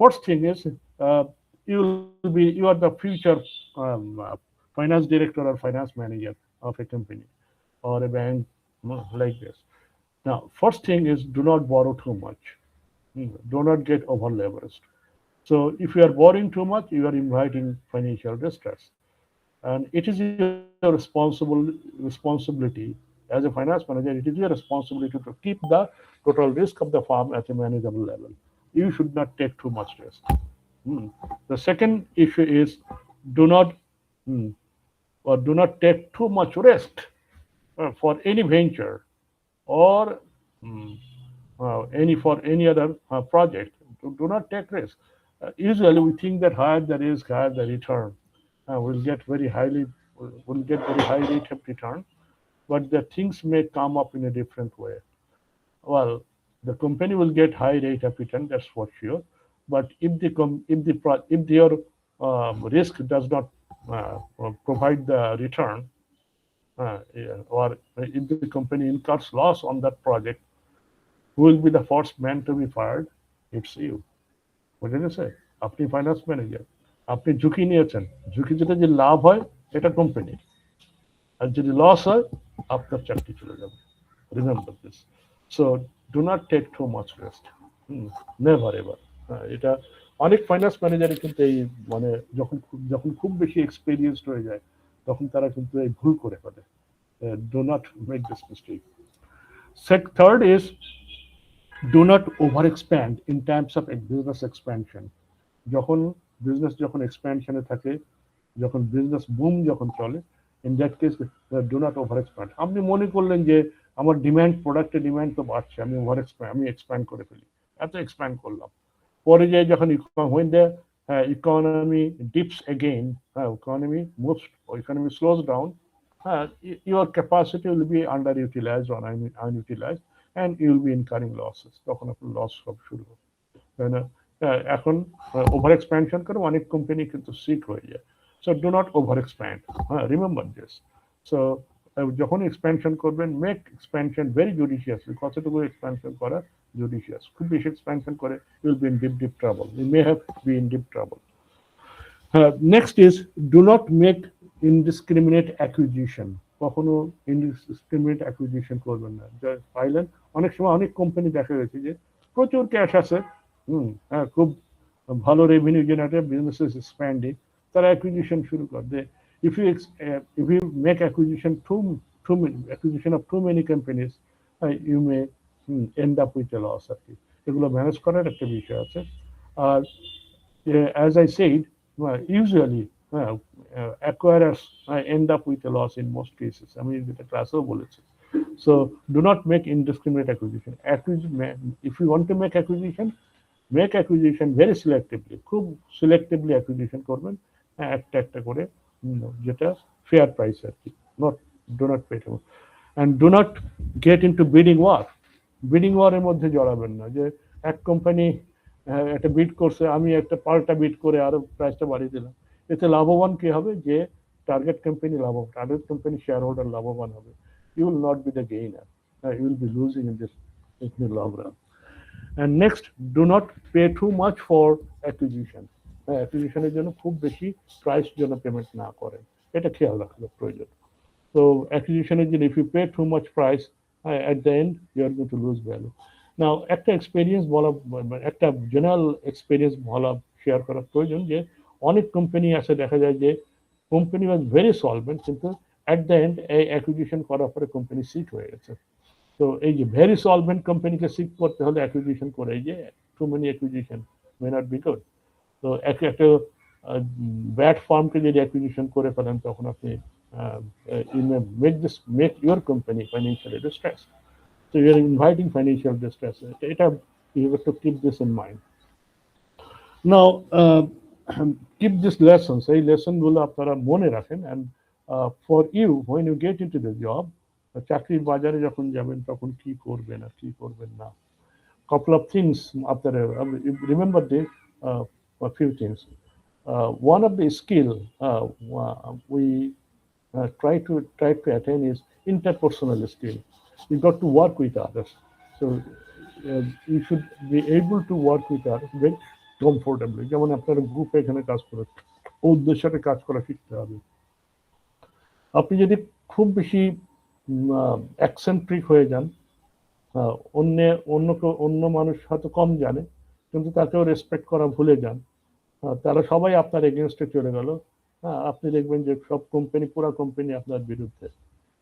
First thing is you are the future finance director or finance manager of a company or a bank, like this. Now, first thing is do not borrow too much. Do not get over leveraged. So if you are borrowing too much, you are inviting financial distress. And it is your responsibility as a finance manager, it is your responsibility to keep the total risk of the firm at a manageable level. You should not take too much risk. Hmm. The second issue is do not hmm, do not take too much risk for any venture or hmm, any other project. Do not take risk. Usually, we think that higher the risk, higher the return. We'll get very high rate of return, but the things may come up in a different way. Well, the company will get high rate of return, that's for sure. But if their risk does not provide the return, yeah, or if the company incurs loss on that project, who will be the first man to be fired? It's you. What did I say? আপনি finance manager, আপনি ঝুঁকি নিয়েছেন, ঝুঁকি যেটা যে লাভ হয় এটা কোম্পানির, আর যদি লস হয় আপনার চাকরি চলে যাবে। Remember this. So do not take too much risk, never ever. এটা অনেক ফাইন্যান্স ম্যানেজারই কিন্তু এই মানে যখন খুব বেশি এক্সপিরিয়েন্সড হয়ে যায় তখন তারা কিন্তু এই ভুল করে ফেলে। Do not make this mistake. Third is do not over expand in terms of business expansion. যখন বিজনেস যখন এক্সপ্যানশনে থাকে, যখন বিজনেস বুম যখন চলে, in that case do not over expand. আপনি মনে করলেন যে আমার প্রোডাক্টের ডিমান্ড তো বাড়ছে, আমি এক্সপ্যান্ড করে ফেলি, এত এক্সপ্যান্ড করলাম, পরে যে যখন when the economy dips again, economy slows down, your capacity will be underutilized or unutilized, and you will be incurring losses. তখন আপনার লস সব শুরু হবে, তাই না? এখন ওভার এক্সপ্যানশন করে অনেক কোম্পানি কিন্তু সিক হয়ে যায়। So do not over expand, remember this. So যখন এক্সপ্যানশন করবেন, মেক এক্সপ্যানশন ভেরি জুডিশিয়াসলি। কতটুকু এক্সপ্যানশন করা জুডিশিয়াস, খুব বেশি এক্সপ্যানশন করে you will be in deep trouble, you may have be in deep trouble. Next is do not make indiscriminate acquisition. কখনো indiscriminate acquisition করবেন না। যা পাইলেন, অনেক সময় অনেক কোম্পানি দেখা গেছে যে প্রচুর ক্যাশ আছে, খুব ভালো revenue generator, business is expanding, তারা অ্যাকুইজিশন শুরু করে দে। If you make acquisition of too many companies, you may end up with a loss আর কি। এগুলো ম্যানেজ করার একটা বিষয় আছে। আর as I said, usually acquirers end up with a loss in most cases. আমি যেটা ক্লাসেও বলেছি। So do not make indiscriminate acquisition. If you want to make acquisition very selectively, খুব selectively acquisition করবেন, একটা একটা করে, যেটা fair price আর কি, not do not pay too much. And do not get into bidding war. Bidding ওয়ারের মধ্যে জড়াবেন না, যে এক কোম্পানি একটা বিড করছে, আমি একটা পাল্টা বিড করে আরো প্রাইসটা বাড়িয়ে দিলাম। এতে লাভবান কি হবে? যে টার্গেট কোম্পানি শেয়ার হোল্ডার লাভবান হবে। You will not be the gainer, you will be losing in the long run. And next, do not pay too much for acquisition. অ্যাকুইজিশনের জন্য খুব বেশি প্রাইস যেন পেমেন্ট না করেন, এটা খেয়াল রাখা প্রয়োজন। So acquisition engine, if you pay too much price, at the end you are going to lose value. Now একটা এক্সপেরিয়েন্স বলা, একটা জেনারেল এক্সপেরিয়েন্স বলা শেয়ার করা প্রয়োজন, যে অনেক কোম্পানি আছে দেখা যায় যে কোম্পানি ওয়াজ ভেরি সলভেন্ট, কিন্তু অ্যাট দ্য এন্ড এই অ্যাকুইজিশন করার পরে কোম্পানি সিক হয়ে গেছে। তো এই যে ভেরি সলভেন্ট কোম্পানিকে সিক করতে হলে অ্যাকুইজিশন করে, এই যে too many acquisition may not be good. তো একটা ব্যাড ফার্মকে যদি অ্যাকুইজিশন করে ফেলেন, তখন আপনি you may make your company financially distressed. So you are inviting financial distress. You have to keep this in mind. Now, keep these lessons. এই lesson গুলো আপনারা মনে রাখেন, and for you when you get into the job, চাকরির বাজারে যখন যাবেন তখন কি করবেন আর কি করবেন না। Couple of things after remember this, a few things. One of the skill we try to attain is interpersonal skill. You got to work with others, so you should be able to work with others. Comfortably. যেমন আপনার গ্রুপে এখানে কাজ করে, ওদের সাথে কাজ করা শিখতে হবে। আপনি যদি খুব বেশি অ্যাকসেন্ট্রিক হয়ে যান, অন্য অন্য মানুষ হয়তো কম জানে কিন্তু তাকেও রেসপেক্ট করা ভুলে যান, তারা সবাই আপনার এগেনস্টে চলে গেল, হ্যাঁ, আপনি দেখবেন যে সব কোম্পানি, পুরো কোম্পানি আপনার বিরুদ্ধে।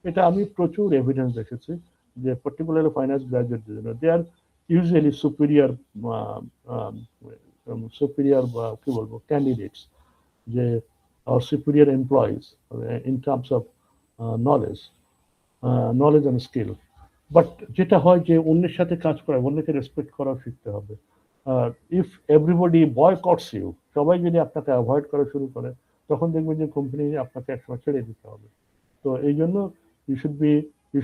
এটা আমি প্রচুর এভিডেন্স দেখেছি যে পার্টিকুলারলি ফাইন্যান্স গ্রাজুয়েটদের জন্য দে আর ইউজুয়ালি সুপিরিয়র, সুপিরিয়র কি বলবো ক্যান্ডিডেটস, যে superior employees in terms of knowledge, knowledge and skill. But যেটা হয় যে অন্যের সাথে কাজ করা, অন্যকে রেসপেক্ট করা শিখতে হবে। ইফ এভরিবডি বয়কটস ইউ, সবাই যদি আপনাকে অ্যাভয়েড করা শুরু করে, তখন দেখবেন যে কোম্পানি আপনাকে একসময় ছেড়ে দিতে হবে। তো এই জন্য ইউ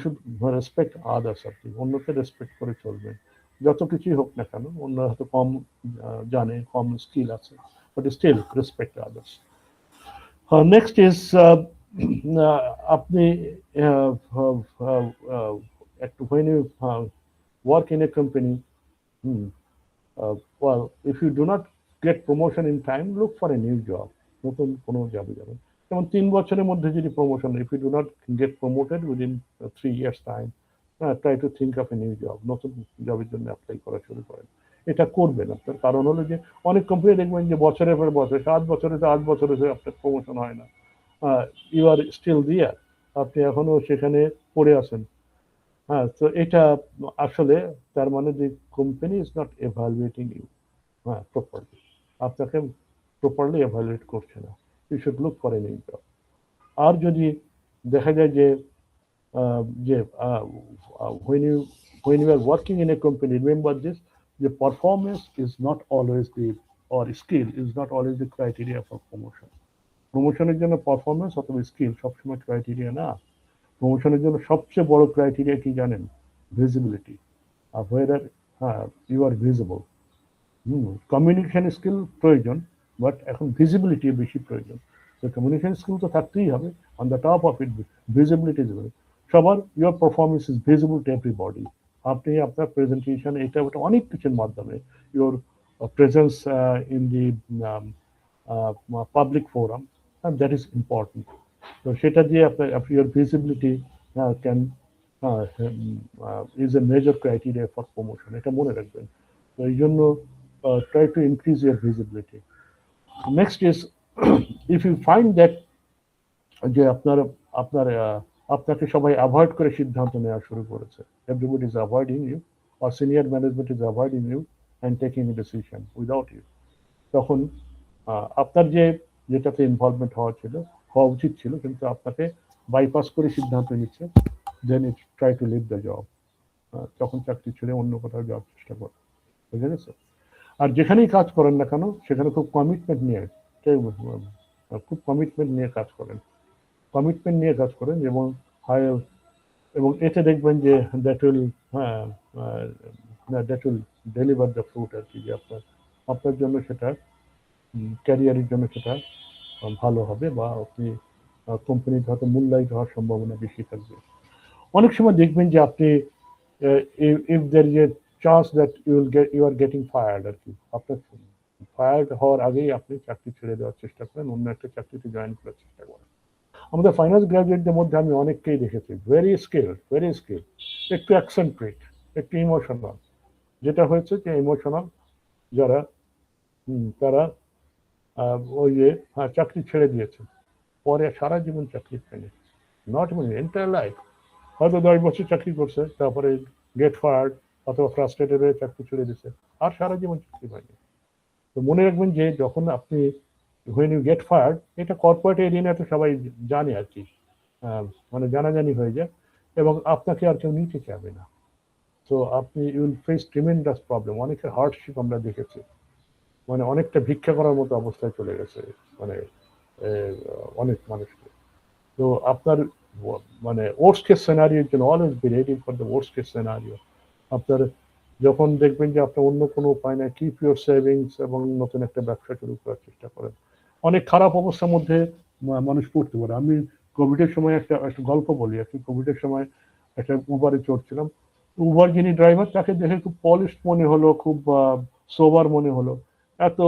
শুড রেসপেক্ট আদার্স। আপনি অন্যকে রেসপেক্ট করে চলবেন, যত কিছুই হোক না কেন। অন্য হয়তো কম জানে, কম স্কিল আছে, but still respect others. Next is আপনি একটু when you work in a company, well, if you do not get promotion in time, look for a new job. নতুন কোনো জবে যাবেন। যেমন 3 বছরের মধ্যে যদি promotion, if you do not get promoted within 3 years time, try to think of a new job, নতুন জবের জন্য অ্যাপ্লাই করা শুরু করেন। এটা করবেন আপনার কারণ হলো যে অনেক কোম্পানি দেখবেন যে বছরের পর বছর, 7 বছরে 8 বছরে আপনার প্রমোশন হয় না, ইউ আর স্টিল দেয়ার, আপনি এখনো সেখানে পড়ে আছেন। হ্যাঁ, তো এটা আসলে তার মানে যে company is not evaluating you, হ্যাঁ, প্রপারলি, আপনাকে প্রপারলি এভালুয়েট করছে না। You should look for a new job. আর যদি দেখা যায় যে যে when you are working in a company, remember this, the performance is not always the, or skill is not always the criteria for promotion. প্রমোশনের জন্য performance অথবা skill সবসময় ক্রাইটেরিয়া না। প্রমোশনের জন্য সবচেয়ে বড় ক্রাইটেরিয়া কি জানেন? ভিজিবিলিটি। আর ওয়েদার, হ্যাঁ, you are visible. Communication skill প্রয়োজন, বাট এখন ভিজিবিলিটি বেশি প্রয়োজন। তো কমিউনিকেশন স্কিল তো থাকতেই হবে, on the top of it visibility is very. সবার your performance is visible to everybody. আপনি আপনার প্রেজেন্টেশন, এটা ওটা অনেক কিছুর মাধ্যমে your presence in the public forum, and that is important. তো সেটা দিয়ে আপনার your visibility can is a major criteria for promotion, এটা মনে রাখবেন। তো এই জন্য try to increase your visibility. Next is if you find that যে আপনার আপনার আপনাকে সবাই অ্যাভয়েড করে সিদ্ধান্ত নেওয়া শুরু করেছে, everybody is avoiding you or senior management is avoiding you and taking a decision without you, তখন আপনার যেটাতে ইনভলভমেন্ট হওয়া উচিত ছিল, কিন্তু আপনাকে বাইপাস করে সিদ্ধান্ত নিচ্ছে, then it try to leave the job. তখন চাকরি ছেড়ে অন্য কোথাও যাওয়ার চেষ্টা করে, বুঝে গেছে? আর যেখানেই কাজ করেন না কেন, সেখানে খুব কমিটমেন্ট নিয়ে কাজ করেন, এবং এতে দেখবেন যে that will deliver the fruit আর কি, যে আপনার জন্য সেটা ক্যারিয়ারের জন্য সেটা ভালো হবে, বা আপনি কোম্পানির হয়তো মূল্যায়িত হওয়ার সম্ভাবনা বেশি থাকবে। অনেক সময় দেখবেন যে আপনি if there is a chance that you are getting fired আর কি, আপনার ফায়ার্ড হওয়ার আগেই আপনি চাকরি ছেড়ে দেওয়ার চেষ্টা করেন, অন্য একটা চাকরিতে জয়েন করার চেষ্টা করেন। আমাদের ফাইন্যান্স গ্রাজুয়েটদের মধ্যে আমি অনেককেই দেখেছি, ভেরি স্কিল, একটু অ্যাকসেন্ট্রিক, একটু ইমোশনাল। যেটা হয়েছে যে ইমোশনাল যারা, তারা ওই যে চাকরি ছেড়ে দিয়েছে, পরে সারা জীবন চাকরি পায়নি, নট ইভেন এন্টায়ার লাইফ, হয়তো 10 বছর চাকরি করছে, তারপরে গেট ফায়ার্ড অথবা ফ্রাস্ট্রেটেড হয়ে চাকরি ছেড়ে দিচ্ছে, আর সারা জীবন চাকরি পায়নি। তো মনে রাখবেন যে যখন আপনি when you get fired, এটা কর্পোরেট এরিয়াতে সবাই জানে আর কি, মানে জানাজানি হয়ে যায়, এবং আপনাকে আর কেউ নিতে চাবে না। তো আপনি you will face tremendous problem. অনেকের হার্ডশিপ আমরা দেখেছি, মানে অনেকটা ভিক্ষা করার মতো অবস্থায় চলে গেছে, মানে অনেক মানুষকে। তো আপনার মানে ওয়ার্স্ট কেস সিনারিওর জন্য always be ready for the worst case scenario. আপনার যখন দেখবেন যে আপনার অন্য কোনো উপায় নাই, কিপ ইউর সেভিংস এবং নতুন একটা ব্যবসা শুরু করার চেষ্টা করেন। অনেক খারাপ অবস্থার মধ্যে মানুষ পড়তে পারে। আমি কোভিডের সময় একটা গল্প বলি আর কি। কোভিডের সময় একটা উবারে চড়ছিলাম, উবার যিনি ড্রাইভার তাকে দেখে খুব পলিশ মনে হলো, খুব সোবার মনে হলো, এত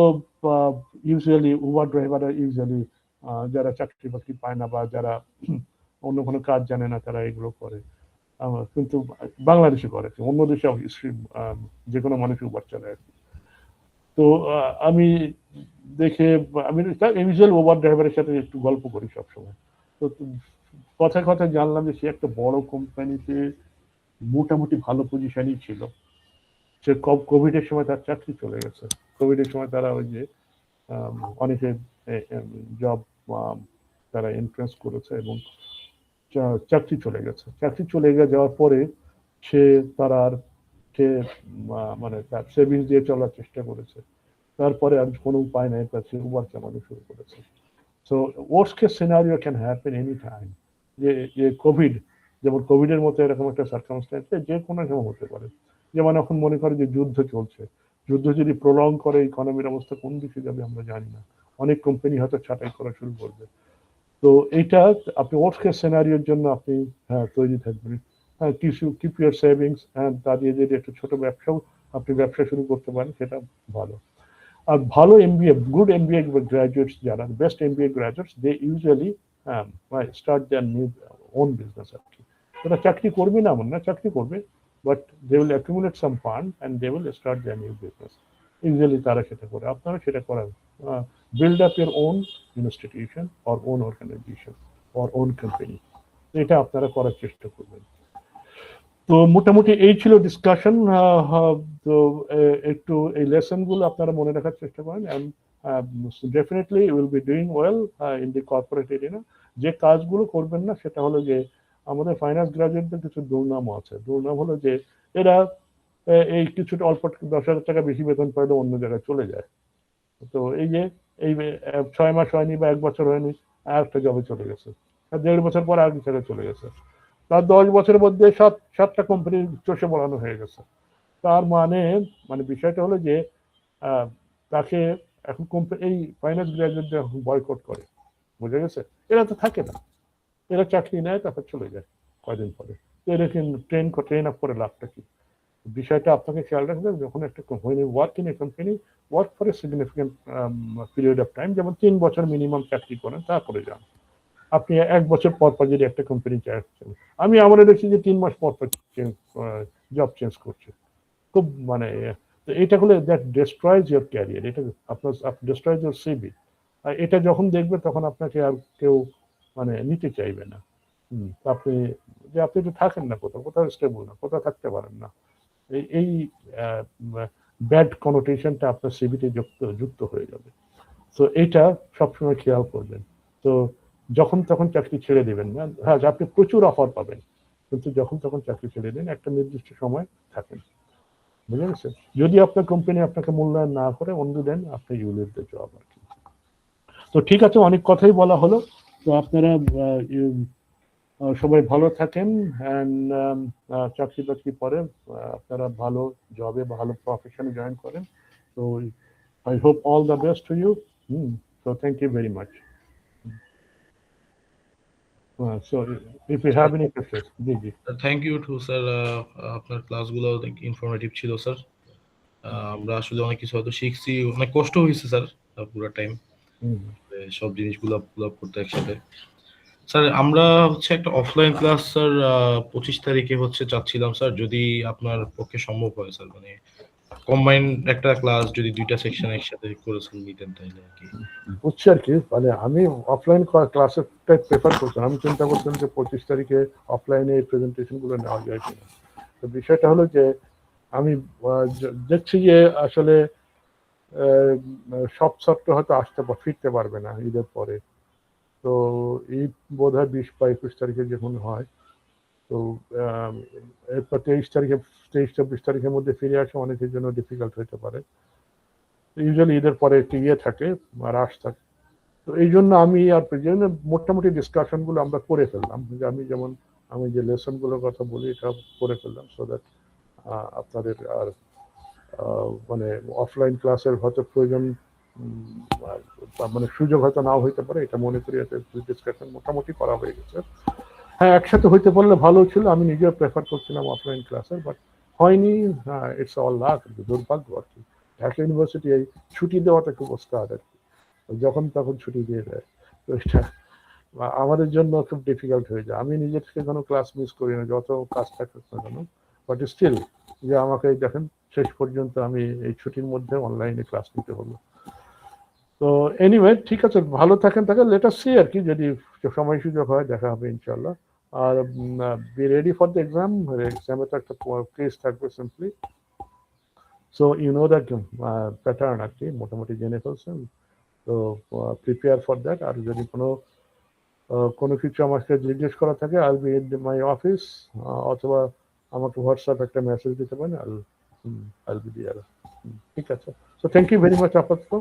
ইউজুয়ালি উবার ড্রাইভাররা ইউজুয়ালি যারা চাকরি বাকরি পায় না বা যারা অন্য কোনো কাজ জানে না তারা এগুলো করে, কিন্তু বাংলাদেশে করে, অন্য দেশে যে কোনো মানুষ উবার চালায়। তো আমি দেখে আমি ইউজুয়াল উবার ড্রাইভারের সাথে একটু গল্প করি সবসময়। তো কথায় কথায় জানলাম যে সে একটা বড় কোম্পানিতে মোটামুটি ভালো পজিশনই ছিল। সে কোভিডের সময় তার চাকরি চলে গেছে। কোভিডের সময় তারা ওই যে অনেকে জব তারা এন্ট্রান্স করেছে এবং চাকরি চলে গেছে। চাকরি চলে যাওয়ার পরে সে তার আর সে মানে তার সেভিংস দিয়ে চলার চেষ্টা করেছে। তারপরে আর কোনো উপায় নাই, তার সে উবার চালানো শুরু করেছে। So worst case scenario can happen any time. যে কোভিড, যেমন কোভিডের মতো এরকম একটা সার্কামস্ট্যান্সে যে কোনো সময় হতে পারে। যেমন এখন মনে করে যে যুদ্ধ চলছে, যুদ্ধ যদি প্রলং করে ইকোনমির অবস্থা কোন দিকে যাবে আমরা জানি না। অনেক কোম্পানি হয়তো ছাঁটাই করা শুরু করবে। তো এইটা আপনি ওয়ার্স্ট কেস সিনারিওর জন্য আপনি তৈরি থাকবেন। হ্যাঁ, কিছু কিপ ইউর সেভিংস, তা দিয়ে যদি একটা ছোট ব্যবসাও আপনি ব্যবসা শুরু করতে পারেন সেটা ভালো। আর ভালো এমবিএ, গুড এমবিএ গ্রাজুয়েটস যারা, best MBA graduates, they usually start their new own business আর কি। তারা চাকরি করবে না এমন না, চাকরি করবে, but they will accumulate some fund and they will start their new business. Usually তারা সেটা করে, আপনারা সেটা করেন। Build up your own institution or own organisation or own company, এটা আপনারা করার চেষ্টা করবেন। তো মোটামুটি এই ছিল ডিসকাশন। তো একটু এই লেসন গুলো আপনারা মনে রাখার চেষ্টা করেন। Definitely will be doing well in the corporate area. যে কাজগুলো করবেন না সেটা হলো যে আমাদের ফাইন্যান্স গ্রাজুয়েটদের কিছু দুর্নামও আছে। দুর্নাম হলো যে এরা এই কিছুটা অল্প 10,000 টাকা বেশি বেতন পাইলে অন্য জায়গায় চলে যায়। তো এই যে এই 6 মাস হয়নি বা 1 বছর হয়নি আর একটা জবে চলে গেছে, আর 1.5 বছর পর আর জায়গায় চলে গেছে, তার 10 বছরের মধ্যে সাতটা কোম্পানির চষে বলানো হয়ে গেছে। তার মানে মানে বিষয়টা হলো যে তাকে এখন এই ফাইন্যান্স গ্রাজুয়েটদের বয়কট করে, বুঝে গেছে? এরা তো থাকে না, এরা চাকরি নেয় তারপর চলে যায় কয়দিন পরে। তো এরা ট্রেন আপ করে লাভটা কি? বিষয়টা আপনাকে খেয়াল রাখতে হবে, যখন একটা work in a company, work for a significant period of time, যেমন 3 বছর মিনিমাম চাকরি করেন তারপরে যান। আপনি 1 বছর পর পর যদি একটা কোম্পানি চাচ্ছেন, আমি আমরা দেখছি যে 3 মাস পর পর জব চেঞ্জ করছে, খুব মানে। তো এটা হলে দ্যাট ডিস্ট্রয়েজ ইউর ক্যারিয়ার, এটা আপনার ডিস্ট্রয়েজ ইউর সিভি। এটা যখন দেখবে তখন আপনাকে আর কেউ মানে নিতে চাইবে না। আপনি যে আপনি তো থাকেন না, কোথাও কোথাও স্টেবল না, কোথাও থাকতে পারেন না, এই ব্যাড কনোটেশনটা আপনার সিভিতে যুক্ত হয়ে যাবে। তো এটা সবসময় খেয়াল করবেন। তো যখন তখন চাকরি ছেড়ে দেবেন না। হ্যাঁ, আপনি প্রচুর অফার পাবেন, কিন্তু যখন তখন চাকরি ছেড়ে দিন, একটা নির্দিষ্ট সময় থাকেন, বুঝে গেছেন? যদি আপনার কোম্পানি আপনাকে মূল্যায়ন না করে অন্য দেন, আপনি ইউ লিভ দ্য জব আর কি। তো ঠিক আছে, অনেক কথাই বলা হলো। তো আপনারা সবাই ভালো থাকেন, অ্যান্ড চাকরি বাকরি পরে আপনারা ভালো জবে ভালো প্রফেশনে জয়েন করেন। তো I hope all the best to you. So thank you very much. So if you have any questions, Gigi. Thank you too sir, আপনার ক্লাসগুলো অনেক ইনফরমেটিভ ছিল স্যার। আমরা আসলে অনেক কিছু হয়তো শিখছি, অনেক কষ্ট হয়েছে স্যার পুরো টাইম সব জিনিসগুলো পুল আপ করতে একসাথে। স্যার আমরা হচ্ছে একটা অফলাইন ক্লাস স্যার 25 তারিখে হচ্ছে চাচ্ছিলাম স্যার, যদি আপনার পক্ষে সম্ভব হয় স্যার, মানে কম্বাইন্ড একটা ক্লাস যদি দুইটা সেকশন একসাথে করেছেন নিতেন তাইলে আর কি। বুঝছি আর কি, মানে আমি অফলাইন ক্লাসেরটাই প্রেফার করতাম। আমি চিন্তা করতাম যে 25 তারিখে অফলাইনে এই প্রেজেন্টেশনগুলো নেওয়া যায় কিনা। তো বিষয়টা হলো যে আমি দেখছি যে আসলে সব ছাত্র হয়তো ফিরতে পারবে না ঈদের পরে। তো ঈদ বোধ হয় 20 বা 21 তারিখে যখন হয়, তো এরপর 23-24 তারিখের মধ্যে ফিরে আসা অনেকের জন্য ডিফিকাল্ট হতে পারে। ইউজুয়ালি ঈদের পরে একটি থাকে, রাশ থাকে। তো এই জন্য আমি আর মোটামুটি ডিসকাশন গুলো আমরা করে ফেললাম, যে আমি যে লেসন গুলোর কথা বলি এটা করে ফেললাম, সো দ্যাট আপনাদের আর মানে অফলাইন ক্লাসের হয়তো প্রয়োজন মানে সুযোগ হয়তো নাও হইতে পারে, এটা মনে করি ডিসকাশন মোটামুটি করা হয়ে গেছে। হ্যাঁ, একসাথে হইতে পারলে ভালো ছিল, আমি নিজেও প্রেফার করছিলাম অফলাইন ক্লাসের, বাট হয়নি। ইটস অল লাক, দুর্ভাগ্য আর কি। ঢাকা ইউনিভার্সিটি এই ছুটি দেওয়াটা খুব ওস্তাদ আর কি, যখন তখন ছুটি দিয়ে দেয়। তো এটা আমাদের জন্য খুব ডিফিকাল্ট হয়ে যায়। আমি নিজে থেকে কোনো ক্লাস মিস করি না, যত কাজ থাকুক না কেন, বাট স্টিল যে আমাকে দেখেন শেষ পর্যন্ত আমি এই ছুটির মধ্যে অনলাইনে ক্লাস নিতে হলো। তো এনিওয়ে ঠিক আছে, ভালো থাকেন, লেট আস সি আর কি, যদি সময় সুযোগ হয় দেখা হবে ইনশাল্লাহ। আর be ready for the exam. এক্সামে তো একটা কেস থাকবে simply, so you know that pattern আর কি, মোটামুটি জেনে ফেলছেন। তো প্রিপেয়ার ফর দ্যাট। আর যদি কোনো কিছু আমাকে জিজ্ঞেস করা থাকে, I be in my office, অথবা আমাকে হোয়াটসঅ্যাপ একটা মেসেজ দিতে পারেন, আই বি দেয়ার। ঠিক আছে, so thank you very much আপাতত।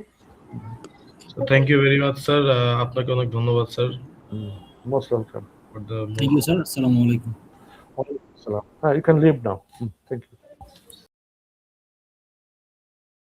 Thank you very much sir, আপনাকে অনেক ধন্যবাদ sir. Most welcome. For the Thank you, sir. Assalamu alaikum. You can leave now. Thank you.